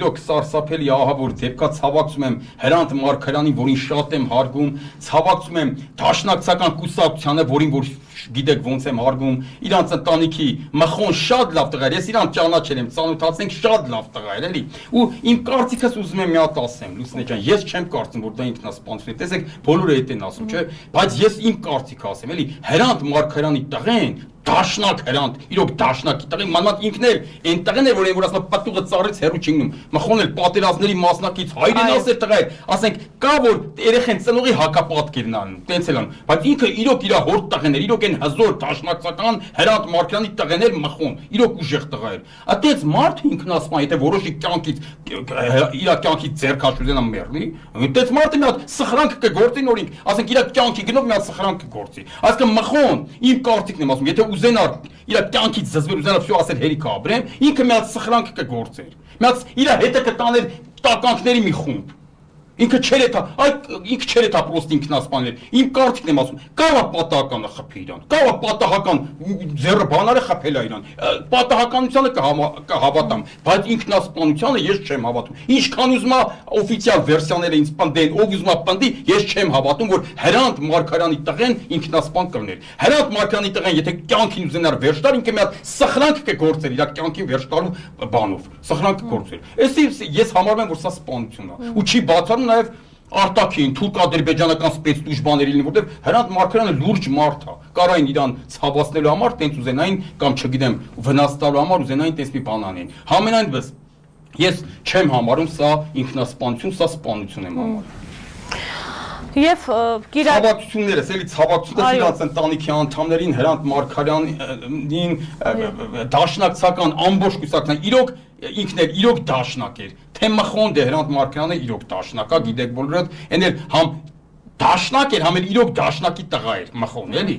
Իրոք սարսափելի ահա որ դեպքա ցավակցում եմ Հրանտ Մարգարյանին, որին շատ եմ հարգում, ցավակցում եմ Դաշնակցական կուսակցությանը, որին որ գիտեք ոնց եմ հարգում, իրանց ընտանիքի մխոն շատ լավ տղա էր, ես իրան ճանաչել եմ, ծանոթացենք շատ լավ տղա էր, էլի։ Ու իմ կարծիքս ուզում եմ մի հատ ասեմ, Լուսինե ջան, ես չեմ կարծում, որ դա ինքնասպանություն է, տեսեք, բոլորը այդ են ասում, չէ՞, բայց ես իմ կարծիքը ասեմ, էլի, Հրանտ Մարգարյանի տղեն Դաշնակ Հրանտ, իրոք Դաշնակի տղեն, մանավանդ ինքն էր այն տղեն էր, որ ասում պատուղը ծառից հեռու չընկնում, մխոն էլ պատերազմների մասնակից հայրեն ասել տղա էր, ասենք կա որ երեխեն ծնողի հակապատկերն անում, տենց էլ անում, բայց ինքը իրոք իր հոր տղեն էր, իրոք այն հզոր Դաշնակցական Հրանտ Մարգարյանի տղեն էր մխոն, իրոք ուժեղ տղա էր։ Այդպես մարդ ինքնասպան, եթե որոշի կյանքից իր կյանքից ձեռքաշուզենա մեռնի, այդպես մարդը մի հատ սխրանք կգործի նորինք, ասենք իր կյանքի գնով մի հատ սխրանք կգործի։ Այսինքն մխոն իմ կարծիքն եմ ասում, եթե ուզենար իր կյանքից զզվել, ուզենար всё ասել հերիքը ապրեմ, ինքը մի հատ սխրանք կգործեր։ Մի հատ իր հետը կտաներ տականքների մի խումբ։ Ինքը չեր էթա, ինքը չեր էթա պրոստ ինքնասպանել։ Իմ կարծիքն եմ ասում, կարա պատահականը խփի իրան, կարա պատահական ձեռը բանարը խփել է իրան։ Պատահականությանը կհավատամ, բայց ինքնասպանությանը ես չեմ հավատում։ Ինչքան ուզում է օֆիցիալ վերսիաները ինձ պնդեն, ով ուզում է պնդի, ես չեմ հավատում, որ Հրանտ Մարգարյանի տղեն ինքնասպան կլներ։ Հրանտ Մարգարյանի տղեն, եթե կյանքին ուզենար վերջ տալ, ինքը մի հատ սխրանք կգործեր իր կյանքին վերջ տալու բանով։ Սխրանք կգործեր։ Էսի ես համարում եմ, որ սա սպանություն է։ Ու չի բացառում նաև արտաքին թուրք-ադրբեջանական սպեցդուժբաների լինի, որտեղ Հրանտ Մարգարյանը լուրջ մարդ է։ Կարային իրան ցավացնելու համար տենց ուզենային կամ չգիտեմ վնաս տալու համար ուզենային տենց մի բան անեն։ Համենայնպես ես չեմ համարում սա ինքնասպանություն, սա սպանություն եմ համարում։ Եվ ցավակցություններս, էլի ցավակցությունները իրանց ընտանիքի անդամներին, Հրանտ Մարգարյանին, Դաշնակցական ամբողջ կուսակցության, իրոք ինքն էր, իրոք Դաշնակ էր, թե մխոն դե Հրանտ Մարգարյանը իրոք Դաշնակ է, գիտեք բոլորդ, այն էլ համ Դաշնակ էր, համ էլ իրոք Դաշնակի տղա էր, մխոն, էլի։